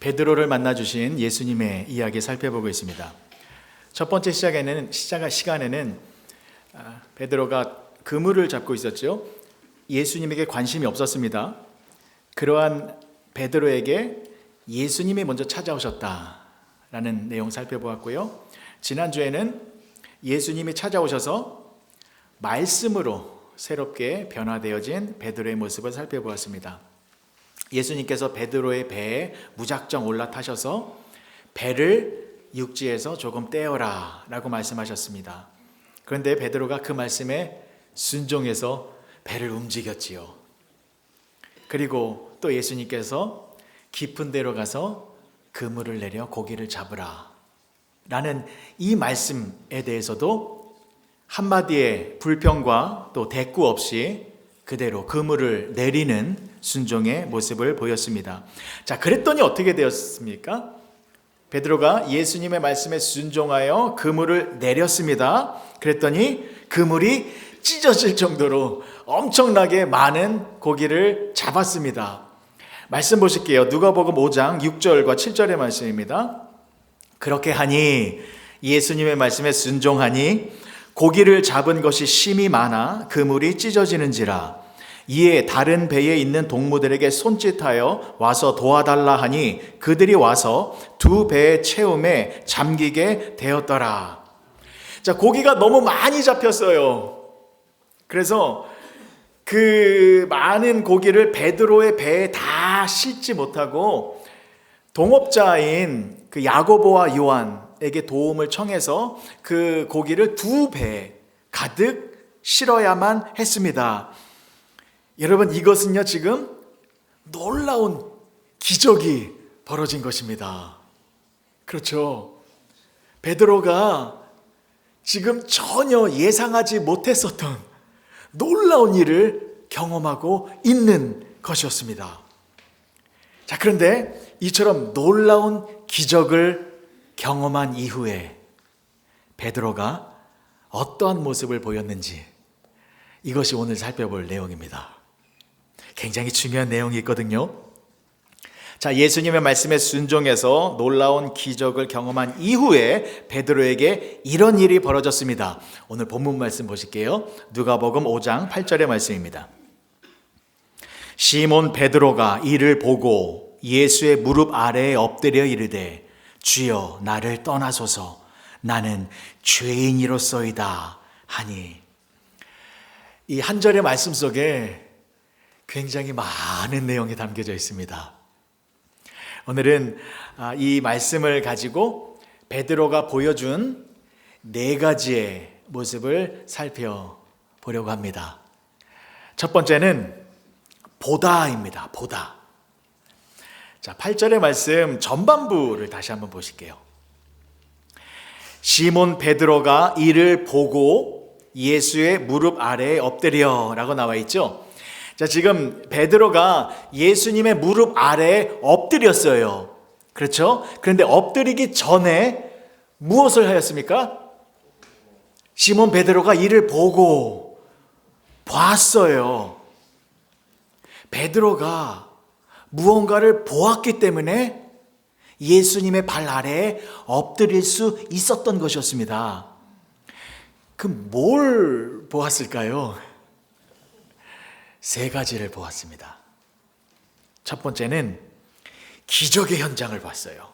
베드로를 만나 주신 예수님의 이야기 살펴보고 있습니다. 첫 번째 시간에는 베드로가 그물을 잡고 있었죠. 예수님에게 관심이 없었습니다. 그러한 베드로에게 예수님이 먼저 찾아오셨다라는 내용 살펴보았고요. 지난주에는 예수님이 찾아오셔서 말씀으로 새롭게 변화되어진 베드로의 모습을 살펴보았습니다. 예수님께서 베드로의 배에 무작정 올라타셔서 배를 육지에서 조금 떼어라 라고 말씀하셨습니다. 그런데 베드로가 그 말씀에 순종해서 배를 움직였지요. 그리고 또 예수님께서 깊은 데로 가서 그물을 내려 고기를 잡으라 라는 이 말씀에 대해서도 한마디의 불평과 또 대꾸 없이 그대로 그물을 내리는 순종의 모습을 보였습니다. 자, 그랬더니 어떻게 되었습니까? 베드로가 예수님의 말씀에 순종하여 그물을 내렸습니다. 그랬더니 그물이 찢어질 정도로 엄청나게 많은 고기를 잡았습니다. 말씀 보실게요. 누가복음 5장 6절과 7절의 말씀입니다. 그렇게 하니 예수님의 말씀에 순종하니 고기를 잡은 것이 심히 많아 그물이 찢어지는지라. 이에 다른 배에 있는 동무들에게 손짓하여 와서 도와달라 하니 그들이 와서 두 배의 채움에 잠기게 되었더라. 자, 고기가 너무 많이 잡혔어요. 그래서 그 많은 고기를 베드로의 배에 다 싣지 못하고 동업자인 그 야고보와 요한에게 도움을 청해서 그 고기를 두 배 가득 실어야만 했습니다. 여러분, 이것은요 지금 놀라운 기적이 벌어진 것입니다. 그렇죠? 베드로가 지금 전혀 예상하지 못했었던 놀라운 일을 경험하고 있는 것이었습니다. 자, 그런데 이처럼 놀라운 기적을 경험한 이후에 베드로가 어떠한 모습을 보였는지 이것이 오늘 살펴볼 내용입니다. 굉장히 중요한 내용이 있거든요. 자, 예수님의 말씀에 순종해서 놀라운 기적을 경험한 이후에 베드로에게 이런 일이 벌어졌습니다. 오늘 본문 말씀 보실게요. 누가복음 5장 8절의 말씀입니다. 시몬 베드로가 이를 보고 예수의 무릎 아래에 엎드려 이르되 주여 나를 떠나소서 나는 죄인이로소이다 하니. 이 한 절의 말씀 속에 굉장히 많은 내용이 담겨져 있습니다. 오늘은 이 말씀을 가지고 베드로가 보여준 네 가지의 모습을 살펴보려고 합니다. 첫 번째는 보다입니다. 보다. 자, 8절의 말씀 전반부를 다시 한번 보실게요. 시몬 베드로가 이를 보고 예수의 무릎 아래에 엎드려 라고 나와 있죠. 자, 지금 베드로가 예수님의 무릎 아래에 엎드렸어요. 그렇죠? 그런데 엎드리기 전에 무엇을 하였습니까? 시몬 베드로가 이를 보고 봤어요. 베드로가 무언가를 보았기 때문에 예수님의 발 아래에 엎드릴 수 있었던 것이었습니다. 그럼 뭘 보았을까요? 세 가지를 보았습니다. 첫 번째는 기적의 현장을 봤어요.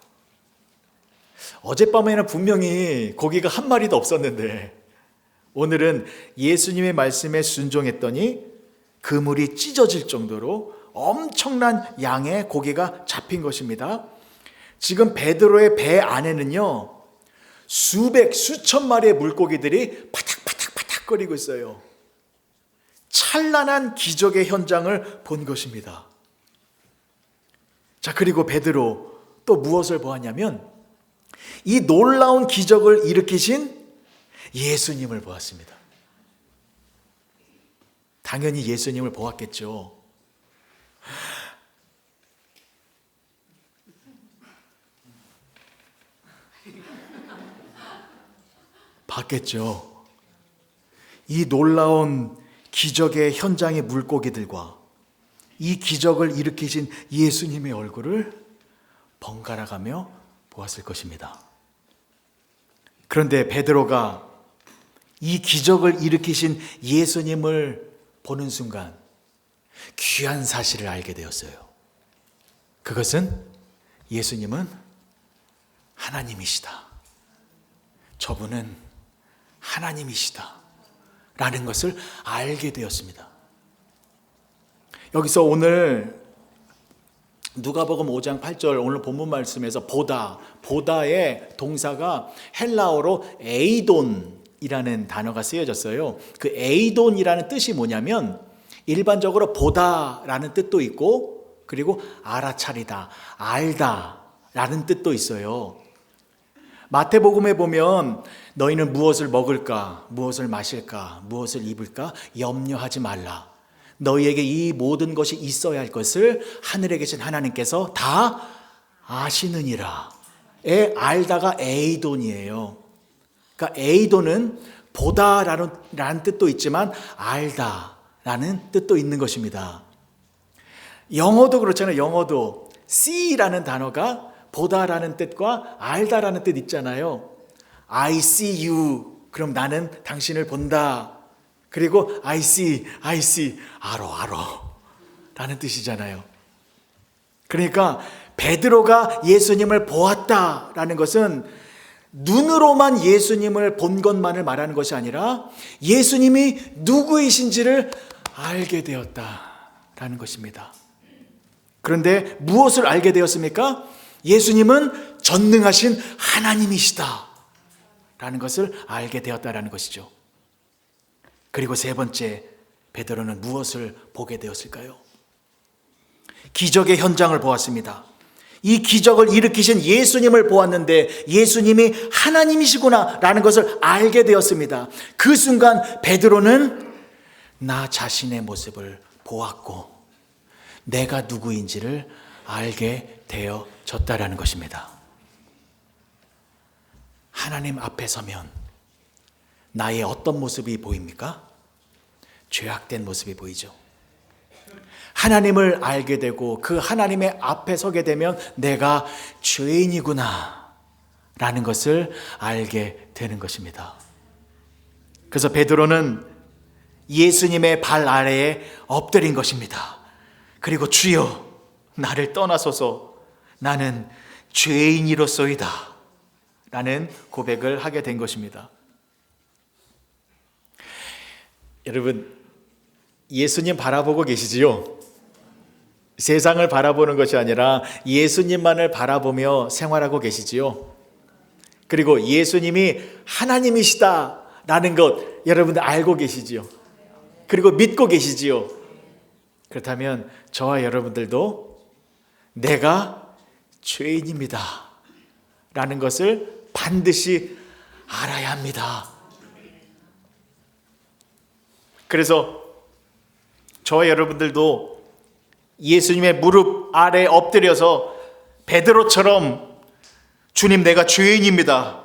어젯밤에는 분명히 고기가 한 마리도 없었는데 오늘은 예수님의 말씀에 순종했더니 그물이 찢어질 정도로 엄청난 양의 고기가 잡힌 것입니다. 지금 베드로의 배 안에는요 수천 마리의 물고기들이 파닥파닥거리고 있어요. 찬란한 기적의 현장을 본 것입니다. 자, 그리고 베드로 또 무엇을 보았냐면 이 놀라운 기적을 일으키신 예수님을 보았습니다. 당연히 예수님을 보았겠죠. 봤겠죠. 이 놀라운 기적의 현장의 물고기들과 이 기적을 일으키신 예수님의 얼굴을 번갈아가며 보았을 것입니다. 그런데 베드로가 이 기적을 일으키신 예수님을 보는 순간 귀한 사실을 알게 되었어요. 그것은 예수님은 하나님이시다. 저분은 하나님이시다. 라는 것을 알게 되었습니다. 여기서 오늘 누가복음 5장 8절 오늘 본문 말씀에서 보다의 동사가 헬라어로 에이돈이라는 단어가 쓰여졌어요. 그 에이돈이라는 뜻이 뭐냐면 일반적으로 보다라는 뜻도 있고 그리고 알아차리다, 알다라는 뜻도 있어요. 마태복음에 보면 너희는 무엇을 먹을까, 무엇을 마실까, 무엇을 입을까 염려하지 말라. 너희에게 이 모든 것이 있어야 할 것을 하늘에 계신 하나님께서 다 아시느니라. 알다가 에이돈이에요. 그러니까 에이돈은 보다라는 뜻도 있지만 알다라는 뜻도 있는 것입니다. 영어도 그렇잖아요. 영어도 see라는 단어가 보다라는 뜻과 알다라는 뜻 있잖아요. I see you. 그럼 나는 당신을 본다. 그리고 I see, 알아 라는 뜻이잖아요. 그러니까 베드로가 예수님을 보았다라는 것은 눈으로만 예수님을 본 것만을 말하는 것이 아니라 예수님이 누구이신지를 알게 되었다라는 것입니다. 그런데 무엇을 알게 되었습니까? 예수님은 전능하신 하나님이시다 라는 것을 알게 되었다라는 것이죠. 그리고 세 번째, 베드로는 무엇을 보게 되었을까요? 기적의 현장을 보았습니다. 이 기적을 일으키신 예수님을 보았는데 예수님이 하나님이시구나 라는 것을 알게 되었습니다. 그 순간 베드로는 나 자신의 모습을 보았고 내가 누구인지를 알게 되어졌다라는 것입니다. 하나님 앞에 서면 나의 어떤 모습이 보입니까? 죄악된 모습이 보이죠. 하나님을 알게 되고 그 하나님의 앞에 서게 되면 내가 죄인이구나 라는 것을 알게 되는 것입니다. 그래서 베드로는 예수님의 발 아래에 엎드린 것입니다. 그리고 주여 나를 떠나소서 나는 죄인이로소이다 라는 고백을 하게 된 것입니다. 여러분 예수님 바라보고 계시지요? 세상을 바라보는 것이 아니라 예수님만을 바라보며 생활하고 계시지요? 그리고 예수님이 하나님이시다라는 것 여러분들 알고 계시지요? 그리고 믿고 계시지요? 그렇다면 저와 여러분들도 내가 죄인입니다 라는 것을 반드시 알아야 합니다. 그래서 저와 여러분들도 예수님의 무릎 아래 엎드려서 베드로처럼 주님 내가 죄인입니다.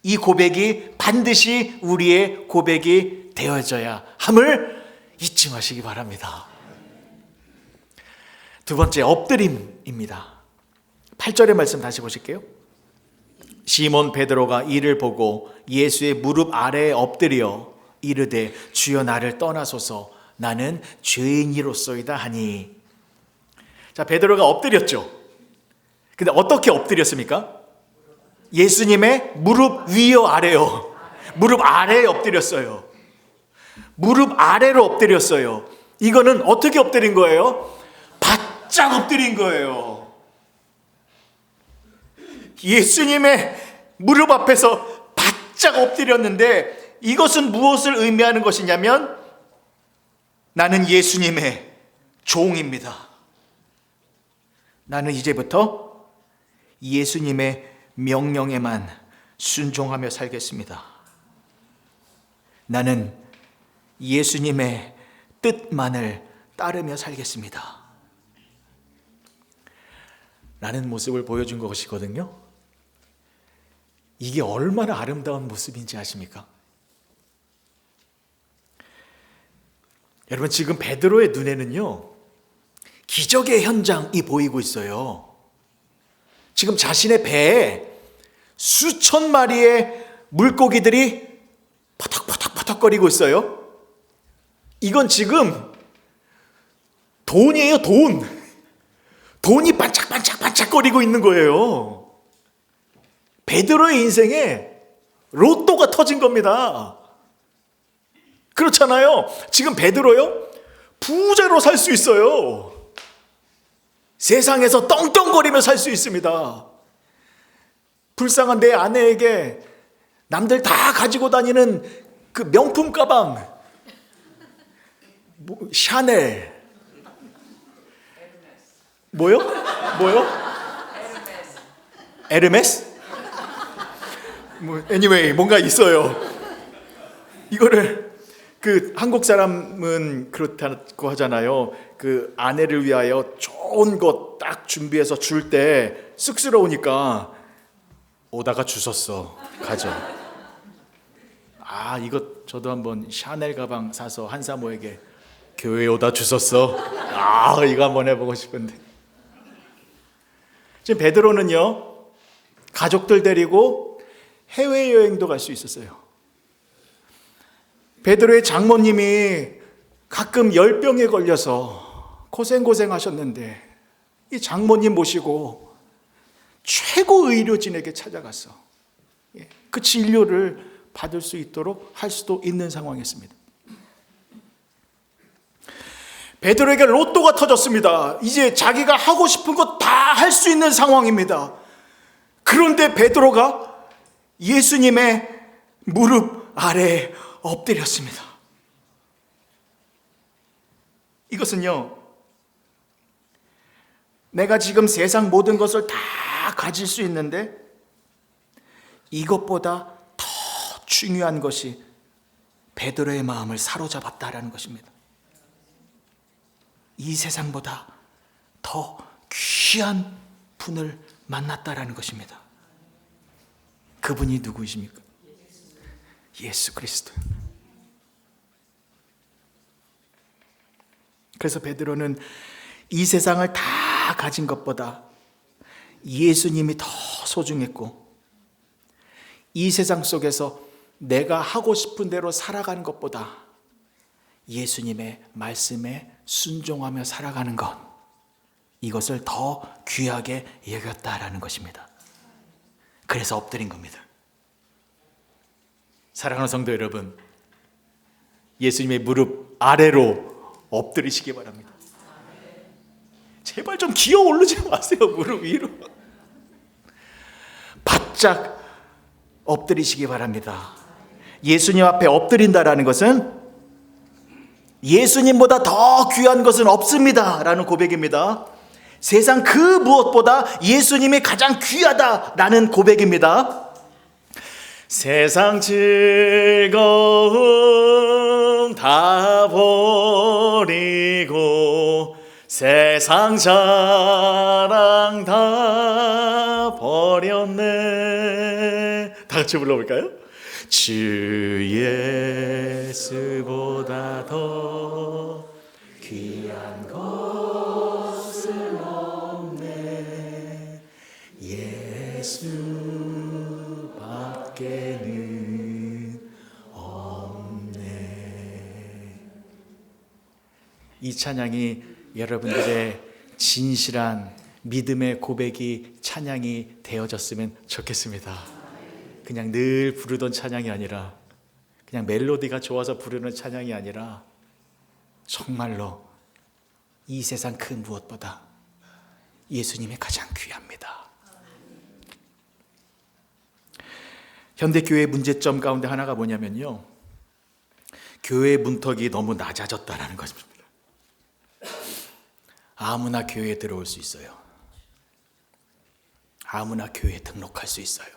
이 고백이 반드시 우리의 고백이 되어져야 함을 잊지 마시기 바랍니다. 두 번째 엎드림입니다. 8절의 말씀 다시 보실게요. 시몬 베드로가 이를 보고 예수의 무릎 아래에 엎드려 이르되 주여 나를 떠나소서 나는 죄인이로소이다 하니. 자, 베드로가 엎드렸죠. 근데 어떻게 엎드렸습니까? 예수님의 무릎 위요 아래요. 무릎 아래에 엎드렸어요. 무릎 아래로 엎드렸어요. 이거는 어떻게 엎드린 거예요? 바짝 엎드린 거예요. 예수님의 무릎 앞에서 바짝 엎드렸는데 이것은 무엇을 의미하는 것이냐면 나는 예수님의 종입니다. 나는 이제부터 예수님의 명령에만 순종하며 살겠습니다. 나는 예수님의 뜻만을 따르며 살겠습니다. 라는 모습을 보여준 것이거든요. 이게 얼마나 아름다운 모습인지 아십니까? 여러분 지금 베드로의 눈에는요 기적의 현장이 보이고 있어요. 지금 자신의 배에 수천 마리의 물고기들이 퍼덕퍼덕퍼덕거리고 있어요. 이건 지금 돈이에요, 돈. 돈이 반짝반짝반짝거리고 있는 거예요. 베드로의 인생에 로또가 터진 겁니다. 그렇잖아요. 지금 베드로요, 부자로 살 수 있어요. 세상에서 떵떵거리며 살 수 있습니다. 불쌍한 내 아내에게 남들 다 가지고 다니는 그 명품 가방, 샤넬, 뭐요? 에르메스? anyway, 뭔가 있어요. 이거를 그 한국 사람은 그렇다고 하잖아요. 그 아내를 위하여 좋은 것 딱 준비해서 줄 때 쑥스러우니까 오다가 주웠어, 가져. 이거 저도 한번 샤넬 가방 사서 한사모에게 교회에 오다 주웠어. 이거 한번 해보고 싶은데. 지금 베드로는요, 가족들 데리고 해외여행도 갈 수 있었어요. 베드로의 장모님이 가끔 열병에 걸려서 고생하셨는데 이 장모님 모시고 최고 의료진에게 찾아갔어. 그 진료를 받을 수 있도록 할 수도 있는 상황이었습니다. 베드로에게 로또가 터졌습니다. 이제 자기가 하고 싶은 것 다 할 수 있는 상황입니다. 그런데 베드로가 예수님의 무릎 아래에 엎드렸습니다. 이것은요, 내가 지금 세상 모든 것을 다 가질 수 있는데 이것보다 더 중요한 것이 베드로의 마음을 사로잡았다라는 것입니다. 이 세상보다 더 귀한 분을 만났다라는 것입니다. 그분이 누구이십니까? 예수 그리스도. 그래서 베드로는 이 세상을 다 가진 것보다 예수님이 더 소중했고, 이 세상 속에서 내가 하고 싶은 대로 살아가는 것보다 예수님의 말씀에 순종하며 살아가는 것, 이것을 더 귀하게 여겼다라는 것입니다. 그래서 엎드린 겁니다. 사랑하는 성도 여러분, 예수님의 무릎 아래로 엎드리시기 바랍니다. 제발 좀 기어 오르지 마세요. 무릎 위로 바짝 엎드리시기 바랍니다. 예수님 앞에 엎드린다라는 것은 예수님보다 더 귀한 것은 없습니다 라는 고백입니다. 세상 그 무엇보다 예수님이 가장 귀하다라는 고백입니다. 세상 즐거움 다 버리고 세상 자랑 다 버렸네. 다 같이 불러볼까요? 주 예수보다 더 귀한 것은 없네. 예수밖에는 없네. 이 찬양이 여러분들의 진실한 믿음의 고백이 찬양이 되어졌으면 좋겠습니다. 그냥 늘 부르던 찬양이 아니라, 그냥 멜로디가 좋아서 부르는 찬양이 아니라, 정말로 이 세상 그 무엇보다 예수님이 가장 귀합니다. 현대교회의 문제점 가운데 하나가 뭐냐면요, 교회의 문턱이 너무 낮아졌다는 것입니다. 아무나 교회에 들어올 수 있어요. 아무나 교회에 등록할 수 있어요.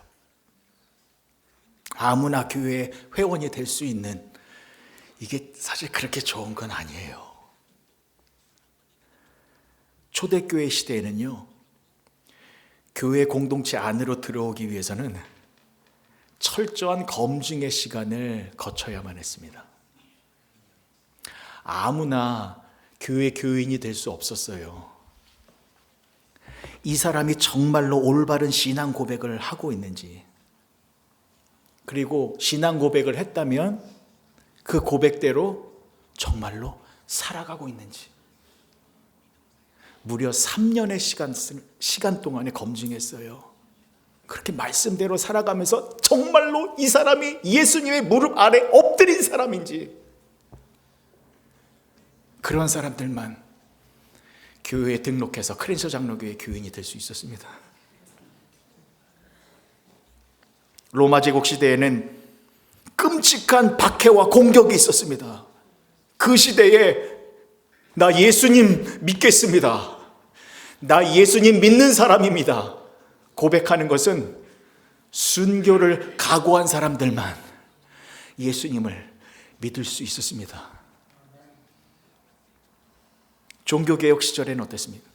아무나 교회의 회원이 될 수 있는, 이게 사실 그렇게 좋은 건 아니에요. 초대교회 시대에는요, 교회 공동체 안으로 들어오기 위해서는 철저한 검증의 시간을 거쳐야만 했습니다. 아무나 교회 교인이 될 수 없었어요. 이 사람이 정말로 올바른 신앙 고백을 하고 있는지, 그리고 신앙 고백을 했다면 그 고백대로 정말로 살아가고 있는지 무려 3년의 시간 동안에 검증했어요. 그렇게 말씀대로 살아가면서 정말로 이 사람이 예수님의 무릎 아래 엎드린 사람인지, 그런 사람들만 교회에 등록해서 크랜셔 장로교회 교인이 될 수 있었습니다. 로마 제국 시대에는 끔찍한 박해와 공격이 있었습니다. 그 시대에 나 예수님 믿겠습니다, 나 예수님 믿는 사람입니다 고백하는 것은 순교를 각오한 사람들만 예수님을 믿을 수 있었습니다. 종교개혁 시절에는 어땠습니까?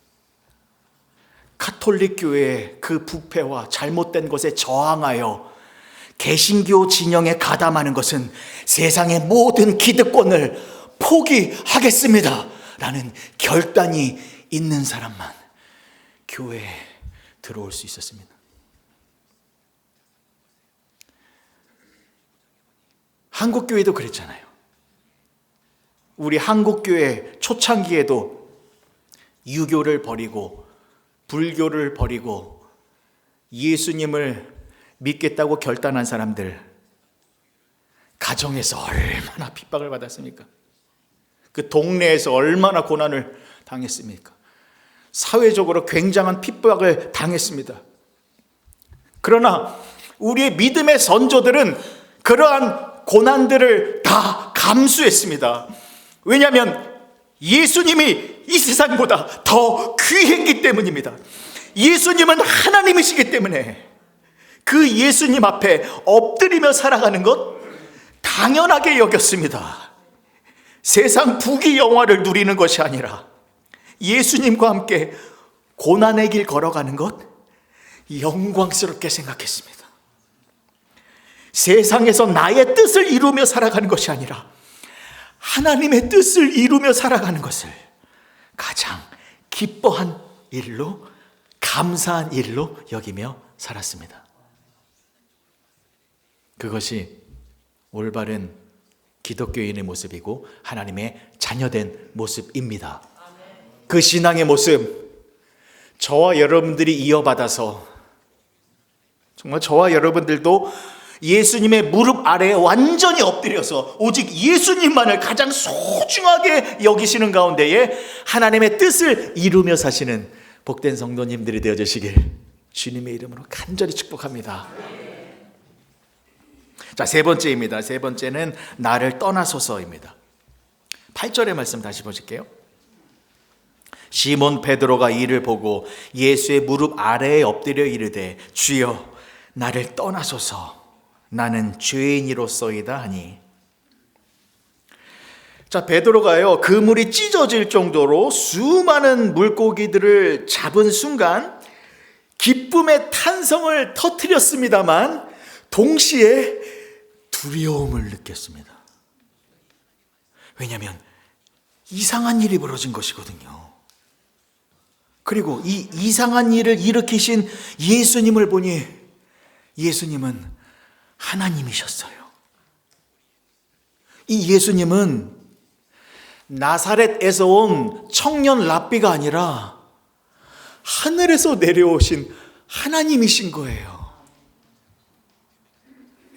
카톨릭 교회의 그 부패와 잘못된 것에 저항하여 개신교 진영에 가담하는 것은 세상의 모든 기득권을 포기하겠습니다 라는 결단이 있는 사람만 교회에 들어올 수 있었습니다. 한국교회도 그랬잖아요. 우리 한국교회 초창기에도 유교를 버리고 불교를 버리고 예수님을 믿겠다고 결단한 사람들, 가정에서 얼마나 핍박을 받았습니까? 그 동네에서 얼마나 고난을 당했습니까? 사회적으로 굉장한 핍박을 당했습니다. 그러나 우리의 믿음의 선조들은 그러한 고난들을 다 감수했습니다. 왜냐하면 예수님이 이 세상보다 더 귀했기 때문입니다. 예수님은 하나님이시기 때문에 그 예수님 앞에 엎드리며 살아가는 것 당연하게 여겼습니다. 세상 부귀 영화를 누리는 것이 아니라 예수님과 함께 고난의 길 걸어가는 것 영광스럽게 생각했습니다. 세상에서 나의 뜻을 이루며 살아가는 것이 아니라 하나님의 뜻을 이루며 살아가는 것을 가장 기뻐한 일로, 감사한 일로 여기며 살았습니다. 그것이 올바른 기독교인의 모습이고 하나님의 자녀된 모습입니다. 그 신앙의 모습 저와 여러분들이 이어받아서 정말 저와 여러분들도 예수님의 무릎 아래에 완전히 엎드려서 오직 예수님만을 가장 소중하게 여기시는 가운데에 하나님의 뜻을 이루며 사시는 복된 성도님들이 되어주시길 주님의 이름으로 간절히 축복합니다. 자, 세 번째입니다. 세 번째는 나를 떠나소서입니다. 8절의 말씀 다시 보실게요. 시몬 베드로가 이를 보고 예수의 무릎 아래에 엎드려 이르되 주여 나를 떠나소서 나는 죄인이로소이다 하니. 자, 베드로가요 그물이 찢어질 정도로 수많은 물고기들을 잡은 순간 기쁨의 탄성을 터뜨렸습니다만 동시에 두려움을 느꼈습니다. 왜냐하면 이상한 일이 벌어진 것이거든요. 그리고 이 이상한 일을 일으키신 예수님을 보니 예수님은 하나님이셨어요. 이 예수님은 나사렛에서 온 청년 랍비가 아니라 하늘에서 내려오신 하나님이신 거예요.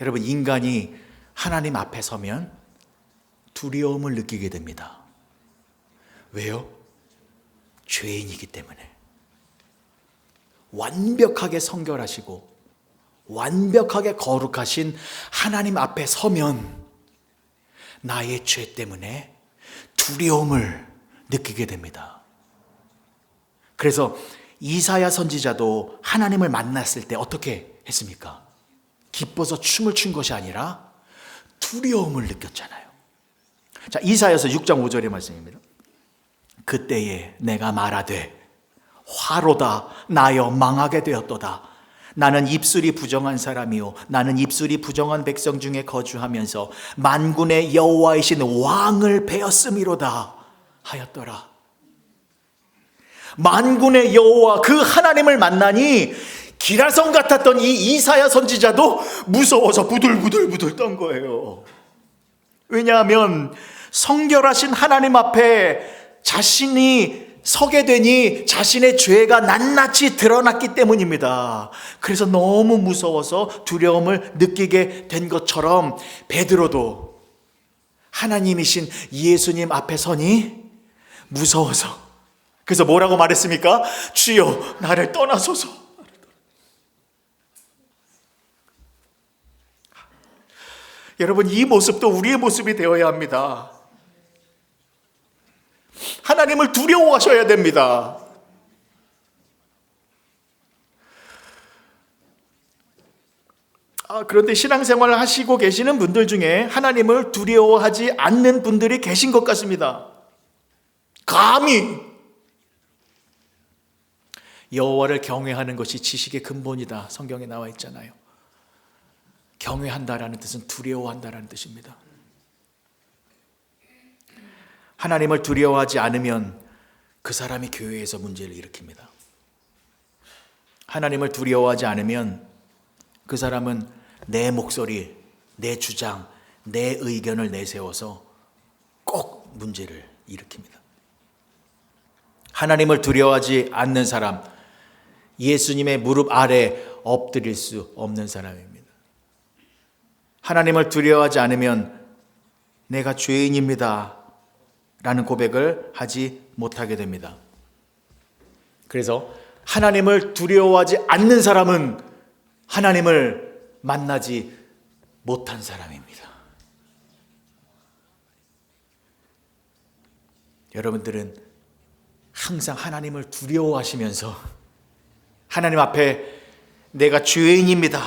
여러분, 인간이 하나님 앞에 서면 두려움을 느끼게 됩니다. 왜요? 죄인이기 때문에. 완벽하게 성결하시고 완벽하게 거룩하신 하나님 앞에 서면 나의 죄 때문에 두려움을 느끼게 됩니다. 그래서 이사야 선지자도 하나님을 만났을 때 어떻게 했습니까? 기뻐서 춤을 춘 것이 아니라 두려움을 느꼈잖아요. 자, 이사야서 6장 5절의 말씀입니다. 그때에 내가 말하되 화로다 나여 망하게 되었도다. 나는 입술이 부정한 사람이요 나는 입술이 부정한 백성 중에 거주하면서 만군의 여호와이신 왕을 배었음이로다 하였더라. 만군의 여호와 그 하나님을 만나니 기라성 같았던 이 이사야 선지자도 무서워서 부들부들 떤 거예요. 왜냐하면 성결하신 하나님 앞에 자신이 서게 되니 자신의 죄가 낱낱이 드러났기 때문입니다. 그래서 너무 무서워서 두려움을 느끼게 된 것처럼 베드로도 하나님이신 예수님 앞에 서니 무서워서, 그래서 뭐라고 말했습니까? 주여 나를 떠나소서. 여러분, 이 모습도 우리의 모습이 되어야 합니다. 하나님을 두려워하셔야 됩니다. 그런데 신앙생활을 하시고 계시는 분들 중에 하나님을 두려워하지 않는 분들이 계신 것 같습니다. 감히 여호와를 경외하는 것이 지식의 근본이다, 성경에 나와 있잖아요. 경외한다라는 뜻은 두려워한다라는 뜻입니다. 하나님을 두려워하지 않으면 그 사람이 교회에서 문제를 일으킵니다. 하나님을 두려워하지 않으면 그 사람은 내 목소리, 내 주장, 내 의견을 내세워서 꼭 문제를 일으킵니다. 하나님을 두려워하지 않는 사람, 예수님의 무릎 아래 엎드릴 수 없는 사람입니다. 하나님을 두려워하지 않으면 내가 죄인입니다 라는 고백을 하지 못하게 됩니다. 그래서 하나님을 두려워하지 않는 사람은 하나님을 만나지 못한 사람입니다. 여러분들은 항상 하나님을 두려워하시면서 하나님 앞에 내가 죄인입니다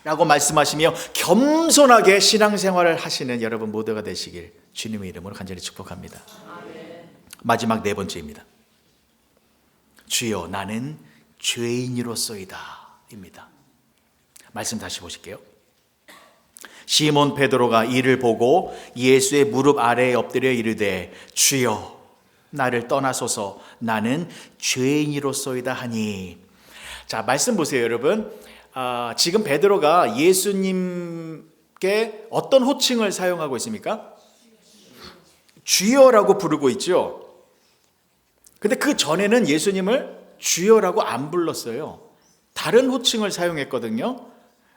라고 말씀하시며 겸손하게 신앙생활을 하시는 여러분 모두가 되시길 주님의 이름으로 간절히 축복합니다. 마지막 네 번째입니다. 주여 나는 죄인으로서이다 입니다. 말씀 다시 보실게요. 시몬 베드로가 이를 보고 예수의 무릎 아래에 엎드려 이르되 주여 나를 떠나소서 나는 죄인으로서이다 하니. 자, 말씀 보세요 여러분. 지금 베드로가 예수님께 어떤 호칭을 사용하고 있습니까? 주여라고 부르고 있죠. 근데 그 전에는 예수님을 주여라고 안 불렀어요. 다른 호칭을 사용했거든요.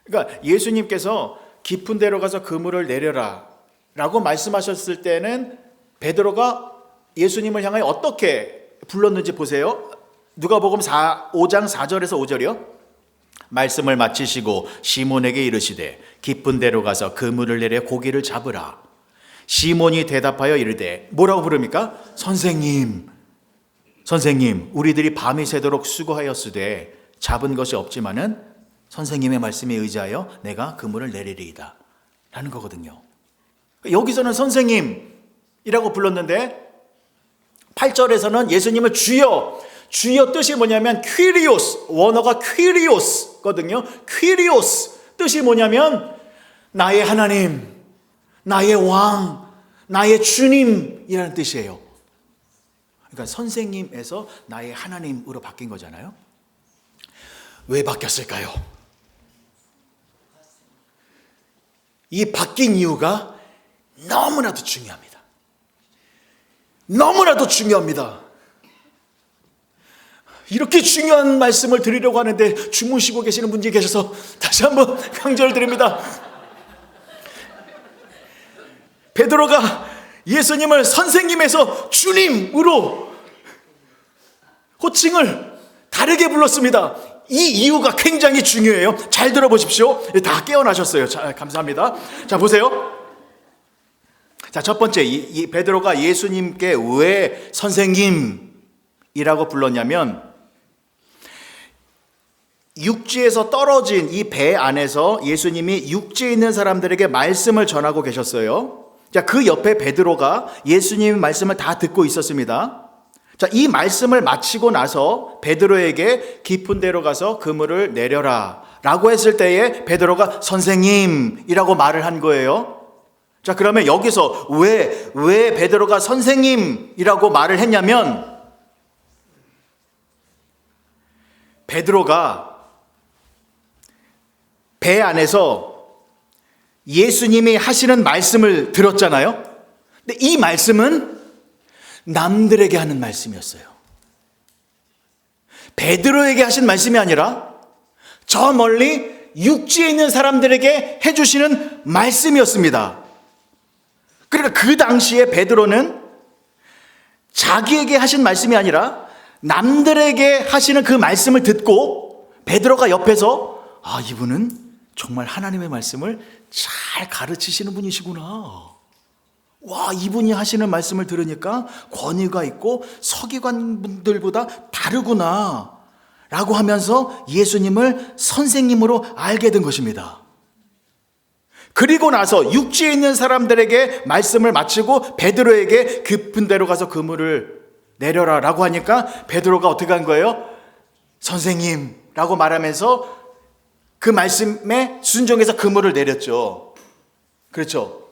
그러니까 예수님께서 깊은 데로 가서 그물을 내려라 라고 말씀하셨을 때는 베드로가 예수님을 향하여 어떻게 불렀는지 보세요. 누가복음 5장 4절에서 5절이요. 말씀을 마치시고 시몬에게 이르시되 깊은 데로 가서 그물을 내려 고기를 잡으라. 시몬이 대답하여 이르되 뭐라고 부릅니까? 선생님, 선생님, 우리들이 밤이 새도록 수고하였으되 잡은 것이 없지만은 선생님의 말씀에 의지하여 내가 그물을 내리리이다 라는 거거든요. 여기서는 선생님이라고 불렀는데 8절에서는 예수님을 주여, 주여 뜻이 뭐냐면 퀴리오스, 원어가 퀴리오스거든요. 퀴리오스 뜻이 뭐냐면 나의 하나님, 나의 왕, 나의 주님이라는 뜻이에요. 그러니까 선생님에서 나의 하나님으로 바뀐 거잖아요. 왜 바뀌었을까요? 이 바뀐 이유가 너무나도 중요합니다. 너무나도 중요합니다. 이렇게 중요한 말씀을 드리려고 하는데 주무시고 계시는 분이 계셔서 다시 한번 강조를 드립니다. 베드로가 예수님을 선생님에서 주님으로 호칭을 다르게 불렀습니다. 이 이유가 굉장히 중요해요. 잘 들어보십시오. 다 깨어나셨어요. 자, 감사합니다. 자, 보세요. 자, 첫 번째, 이 베드로가 예수님께 왜 선생님이라고 불렀냐면 육지에서 떨어진 이 배 안에서 예수님이 육지에 있는 사람들에게 말씀을 전하고 계셨어요. 자, 그 옆에 베드로가 예수님의 말씀을 다 듣고 있었습니다. 자, 이 말씀을 마치고 나서 베드로에게 깊은 데로 가서 그물을 내려라 라고 했을 때에 베드로가 선생님이라고 말을 한 거예요. 자, 그러면 여기서 왜 베드로가 선생님이라고 말을 했냐면 베드로가 배 안에서 예수님이 하시는 말씀을 들었잖아요. 근데 이 말씀은 남들에게 하는 말씀이었어요. 베드로에게 하신 말씀이 아니라 저 멀리 육지에 있는 사람들에게 해주시는 말씀이었습니다. 그러니까 그 당시에 베드로는 자기에게 하신 말씀이 아니라 남들에게 하시는 그 말씀을 듣고 베드로가 옆에서 이분은 정말 하나님의 말씀을 잘 가르치시는 분이시구나. 와, 이분이 하시는 말씀을 들으니까 권위가 있고 서기관분들보다 다르구나 라고 하면서 예수님을 선생님으로 알게 된 것입니다. 그리고 나서 육지에 있는 사람들에게 말씀을 마치고 베드로에게 깊은 데로 가서 그물을 내려라 라고 하니까 베드로가 어떻게 한 거예요? 선생님 라고 말하면서 그 말씀에 순종해서 그물을 내렸죠. 그렇죠?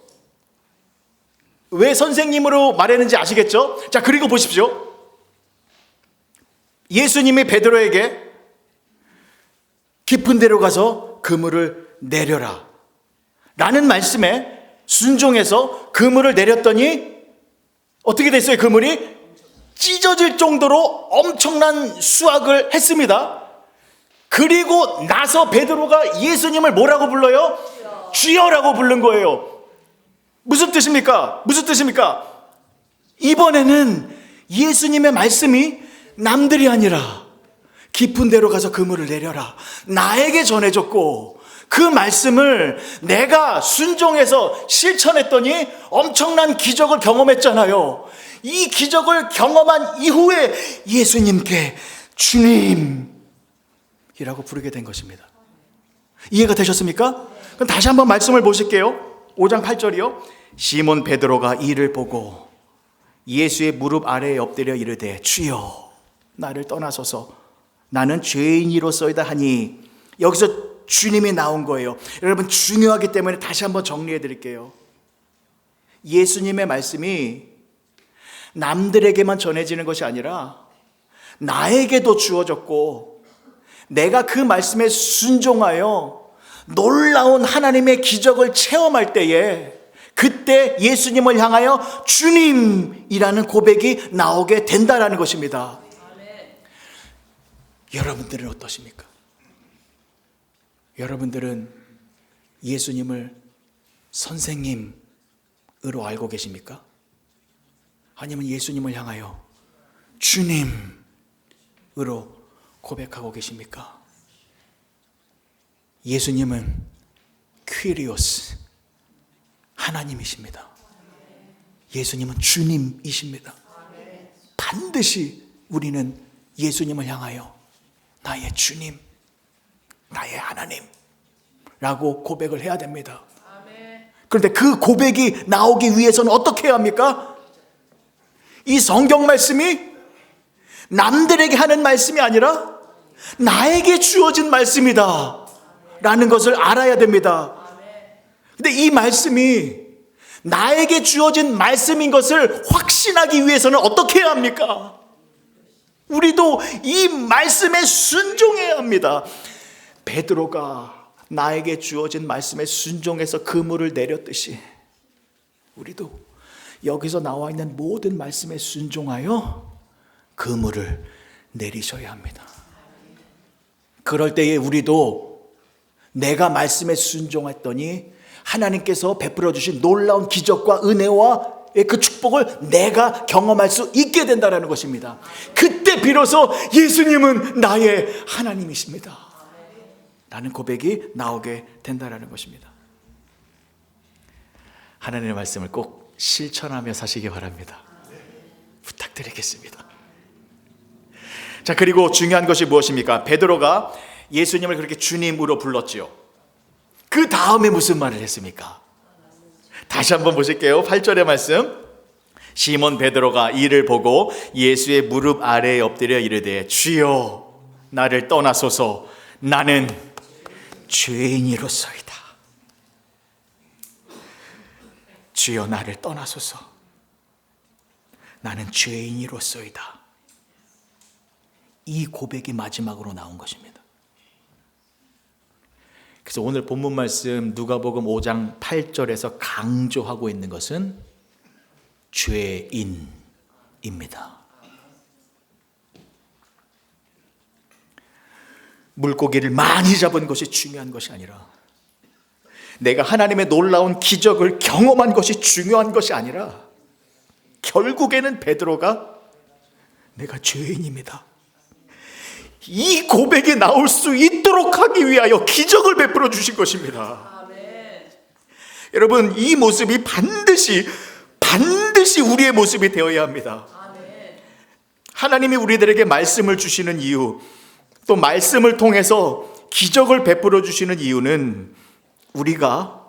왜 선생님으로 말했는지 아시겠죠? 자, 그리고 보십시오. 예수님이 베드로에게 깊은 데로 가서 그물을 내려라 라는 말씀에 순종해서 그물을 내렸더니 어떻게 됐어요? 그물이 찢어질 정도로 엄청난 수확을 했습니다. 그리고 나서 베드로가 예수님을 뭐라고 불러요? 주여라고 부른 거예요. 무슨 뜻입니까? 무슨 뜻입니까? 이번에는 예수님의 말씀이 남들이 아니라 깊은 데로 가서 그물을 내려라 나에게 전해졌고 그 말씀을 내가 순종해서 실천했더니 엄청난 기적을 경험했잖아요. 이 기적을 경험한 이후에 예수님께 주님이라고 부르게 된 것입니다. 이해가 되셨습니까? 그럼 다시 한번 말씀을 보실게요. 5장 8절이요. 시몬 베드로가 이를 보고 예수의 무릎 아래에 엎드려 이르되 주여 나를 떠나소서 나는 죄인이로소이다 하니 여기서 주님이 나온 거예요. 여러분 중요하기 때문에 다시 한번 정리해 드릴게요. 예수님의 말씀이 남들에게만 전해지는 것이 아니라 나에게도 주어졌고 내가 그 말씀에 순종하여 놀라운 하나님의 기적을 체험할 때에 그때 예수님을 향하여 주님이라는 고백이 나오게 된다라는 것입니다. 여러분들은 어떠십니까? 여러분들은 예수님을 선생님으로 알고 계십니까? 아니면 예수님을 향하여 주님으로 고백하고 계십니까? 예수님은 퀴리오스 하나님이십니다. 예수님은 주님이십니다. 반드시 우리는 예수님을 향하여 나의 주님, 나의 하나님라고 고백을 해야 됩니다. 그런데 그 고백이 나오기 위해서는 어떻게 해야 합니까? 이 성경 말씀이 남들에게 하는 말씀이 아니라 나에게 주어진 말씀이다 라는 것을 알아야 됩니다. 근데 이 말씀이 나에게 주어진 말씀인 것을 확신하기 위해서는 어떻게 해야 합니까? 우리도 이 말씀에 순종해야 합니다. 베드로가 나에게 주어진 말씀에 순종해서 그물을 내렸듯이 우리도 여기서 나와 있는 모든 말씀에 순종하여 그물을 내리셔야 합니다. 그럴 때에 우리도 내가 말씀에 순종했더니 하나님께서 베풀어 주신 놀라운 기적과 은혜와 그 축복을 내가 경험할 수 있게 된다는 것입니다. 그때 비로소 예수님은 나의 하나님이십니다 라는 고백이 나오게 된다는 것입니다. 하나님의 말씀을 꼭 실천하며 사시기 바랍니다. 부탁드리겠습니다. 자, 그리고 중요한 것이 무엇입니까? 베드로가 예수님을 그렇게 주님으로 불렀지요. 그 다음에 무슨 말을 했습니까? 다시 한번 보실게요. 8절의 말씀. 시몬 베드로가 이를 보고 예수의 무릎 아래에 엎드려 이르되 주여 나를 떠나소서 나는 죄인이로소이다. 주여 나를 떠나소서 나는 죄인이로소이다. 이 고백이 마지막으로 나온 것입니다. 그래서 오늘 본문 말씀 누가복음 5장 8절에서 강조하고 있는 것은 죄인입니다. 물고기를 많이 잡은 것이 중요한 것이 아니라, 내가 하나님의 놀라운 기적을 경험한 것이 중요한 것이 아니라, 결국에는 베드로가 내가 죄인입니다, 이 고백이 나올 수 있도록 하기 위하여 기적을 베풀어 주신 것입니다. 아멘. 여러분, 이 모습이 반드시 우리의 모습이 되어야 합니다. 아멘. 하나님이 우리들에게 말씀을 주시는 이유, 또 말씀을 통해서 기적을 베풀어 주시는 이유는 우리가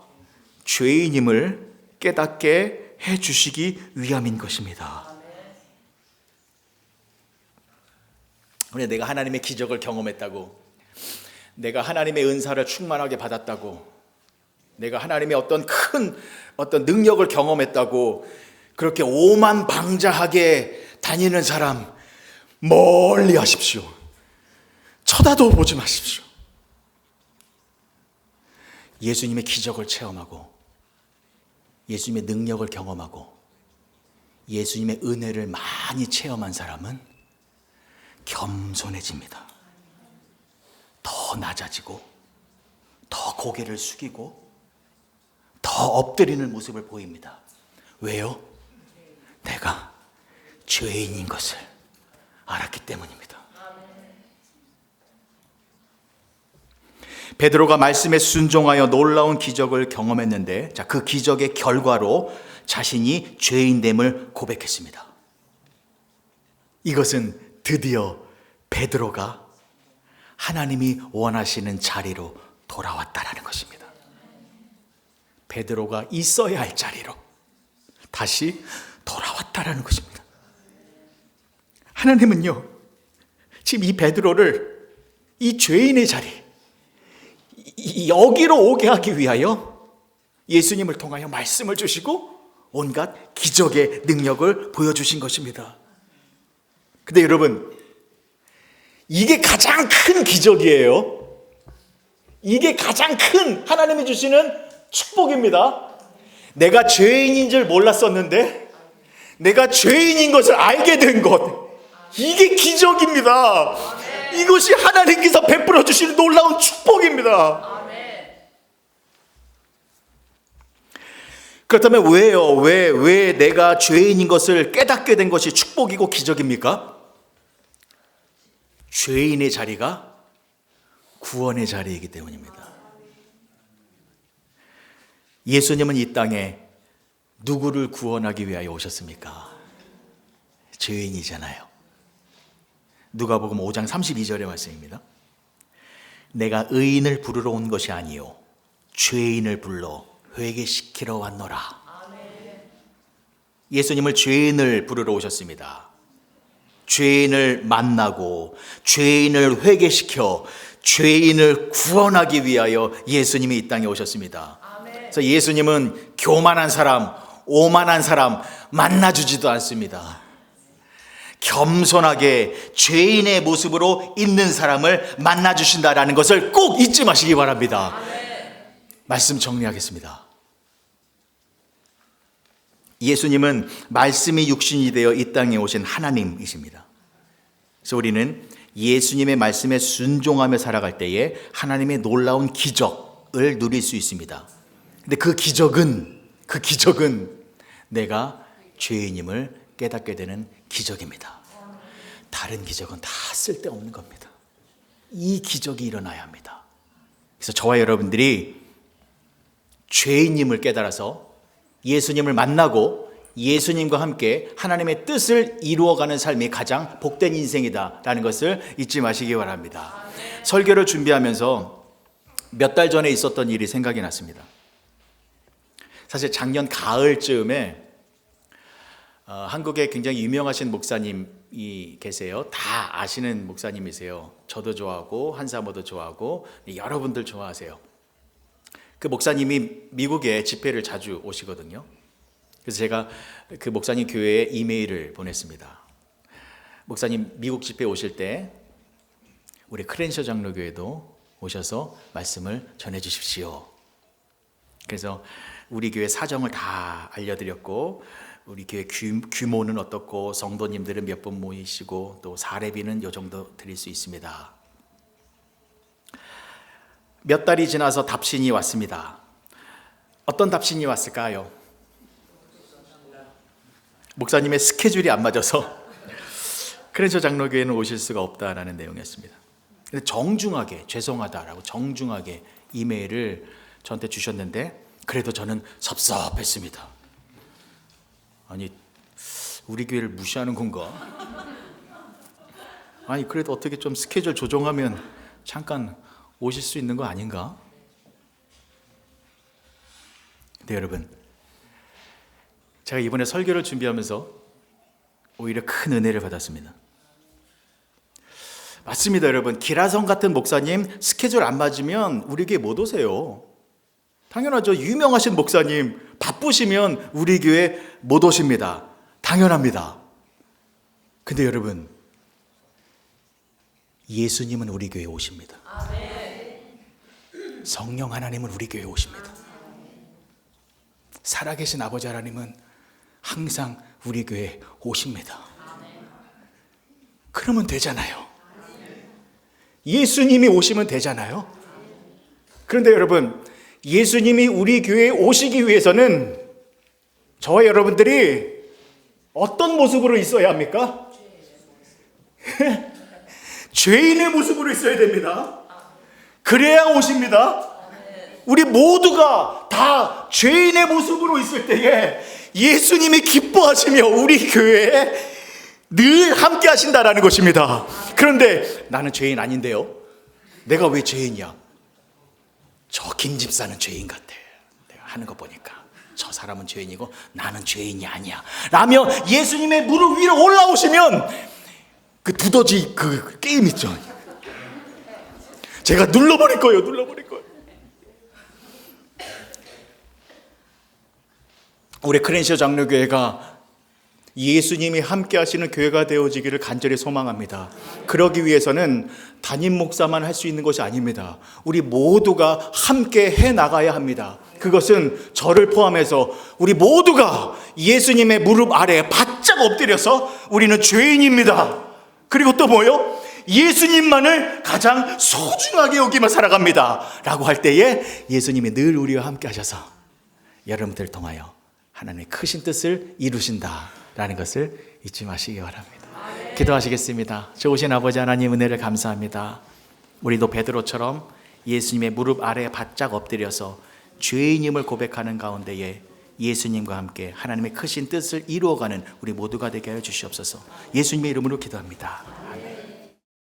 죄인임을 깨닫게 해 주시기 위함인 것입니다. 그런데 내가 하나님의 기적을 경험했다고, 내가 하나님의 은사를 충만하게 받았다고, 내가 하나님의 어떤 능력을 경험했다고 그렇게 오만방자하게 다니는 사람 멀리 하십시오. 쳐다도 보지 마십시오. 예수님의 기적을 체험하고, 예수님의 능력을 경험하고, 예수님의 은혜를 많이 체험한 사람은 겸손해집니다. 더 낮아지고, 더 고개를 숙이고, 더 엎드리는 모습을 보입니다. 왜요? 내가 죄인인 것을 알았기 때문입니다. 베드로가 말씀에 순종하여 놀라운 기적을 경험했는데, 그 기적의 결과로 자신이 죄인됨을 고백했습니다. 이것은 드디어 베드로가 하나님이 원하시는 자리로 돌아왔다라는 것입니다. 베드로가 있어야 할 자리로 다시 돌아왔다라는 것입니다. 하나님은요, 지금 이 베드로를 이 죄인의 자리, 여기로 오게 하기 위하여 예수님을 통하여 말씀을 주시고 온갖 기적의 능력을 보여주신 것입니다. 근데 여러분, 이게 가장 큰 기적이에요. 이게 가장 큰 하나님이 주시는 축복입니다. 내가 죄인인 줄 몰랐었는데 내가 죄인인 것을 알게 된 것, 이게 기적입니다. 이것이 하나님께서 베풀어 주시는 놀라운 축복입니다. 그렇다면 왜요? 왜 내가 죄인인 것을 깨닫게 된 것이 축복이고 기적입니까? 죄인의 자리가 구원의 자리이기 때문입니다. 예수님은 이 땅에 누구를 구원하기 위하여 오셨습니까? 죄인이잖아요. 누가복음 5장 32절의 말씀입니다. 내가 의인을 부르러 온 것이 아니요 죄인을 불러 회개시키러 왔노라. 예수님을 죄인을 부르러 오셨습니다. 죄인을 만나고 죄인을 회개시켜 죄인을 구원하기 위하여 예수님이 이 땅에 오셨습니다. 그래서 예수님은 교만한 사람, 오만한 사람 만나주지도 않습니다. 겸손하게 죄인의 모습으로 있는 사람을 만나주신다라는 것을 꼭 잊지 마시기 바랍니다. 말씀 정리하겠습니다. 예수님은 말씀이 육신이 되어 이 땅에 오신 하나님이십니다. 그래서 우리는 예수님의 말씀에 순종하며 살아갈 때에 하나님의 놀라운 기적을 누릴 수 있습니다. 근데 그 기적은 내가 죄인임을 깨닫게 되는 기적입니다. 다른 기적은 다 쓸데없는 겁니다. 이 기적이 일어나야 합니다. 그래서 저와 여러분들이 죄인임을 깨달아서 예수님을 만나고 예수님과 함께 하나님의 뜻을 이루어가는 삶이 가장 복된 인생이다라는 것을 잊지 마시기 바랍니다. 설교를 준비하면서 몇 달 전에 있었던 일이 생각이 났습니다. 사실 작년 가을쯤에 한국에 굉장히 유명하신 목사님이 계세요. 다 아시는 목사님이세요. 저도 좋아하고 한사모도 좋아하고 여러분들 좋아하세요. 그 목사님이 미국에 집회를 자주 오시거든요. 그래서 제가 그 목사님 교회에 이메일을 보냈습니다. 목사님 미국 집회 오실 때 우리 크렌셔 장로교회도 오셔서 말씀을 전해 주십시오. 그래서 우리 교회 사정을 다 알려드렸고, 우리 교회 규모는 어떻고, 성도님들은 몇 분 모이시고, 또 사례비는 이 정도 드릴 수 있습니다. 몇 달이 지나서 답신이 왔습니다. 어떤 답신이 왔을까요? 목사님의 스케줄이 안 맞아서 크렌셔 장로교회는 오실 수가 없다라는 내용이었습니다. 근데 정중하게 죄송하다라고 정중하게 이메일을 저한테 주셨는데, 그래도 저는 섭섭했습니다. 아니, 우리 교회를 무시하는 건가? 아니, 그래도 어떻게 좀 스케줄 조정하면 잠깐 오실 수 있는 거 아닌가? 근데 여러분, 제가 이번에 설교를 준비하면서 오히려 큰 은혜를 받았습니다. 맞습니다, 여러분. 기라성 같은 목사님 스케줄 안 맞으면 우리 교회 못 오세요. 당연하죠. 유명하신 목사님 바쁘시면 우리 교회 못 오십니다. 당연합니다. 근데 여러분, 예수님은 우리 교회에 오십니다. 성령 하나님은 우리 교회에 오십니다. 살아계신 아버지 하나님은 항상 우리 교회에 오십니다. 그러면 되잖아요. 예수님이 오시면 되잖아요. 그런데 여러분, 예수님이 우리 교회에 오시기 위해서는 저와 여러분들이 어떤 모습으로 있어야 합니까? 죄인의 모습으로 있어야 됩니다. 그래야 오십니다. 우리 모두가 다 죄인의 모습으로 있을 때에 예수님이 기뻐하시며 우리 교회에 늘 함께 하신다라는 것입니다. 그런데 나는 죄인 아닌데요? 내가 왜 죄인이야? 저 김 집사는 죄인 같아. 내가 하는 거 보니까 저 사람은 죄인이고 나는 죄인이 아니야 라며 예수님의 무릎 위로 올라오시면, 그 두더지 그 게임 있죠. 제가 눌러버릴 거예요. 우리 크렌셔 장로교회가 예수님이 함께 하시는 교회가 되어지기를 간절히 소망합니다. 그러기 위해서는 담임 목사만 할 수 있는 것이 아닙니다. 우리 모두가 함께 해나가야 합니다. 그것은 저를 포함해서 우리 모두가 예수님의 무릎 아래에 바짝 엎드려서 우리는 죄인입니다. 그리고 또 뭐요? 예수님만을 가장 소중하게 여기며 살아갑니다 라고 할 때에 예수님이 늘 우리와 함께 하셔서 여러분들 통하여 하나님의 크신 뜻을 이루신다라는 것을 잊지 마시기 바랍니다. 기도하시겠습니다. 좋으신 아버지 하나님, 은혜를 감사합니다. 우리도 베드로처럼 예수님의 무릎 아래에 바짝 엎드려서 죄인임을 고백하는 가운데에 예수님과 함께 하나님의 크신 뜻을 이루어가는 우리 모두가 되게 하여 주시옵소서. 예수님의 이름으로 기도합니다. 아멘.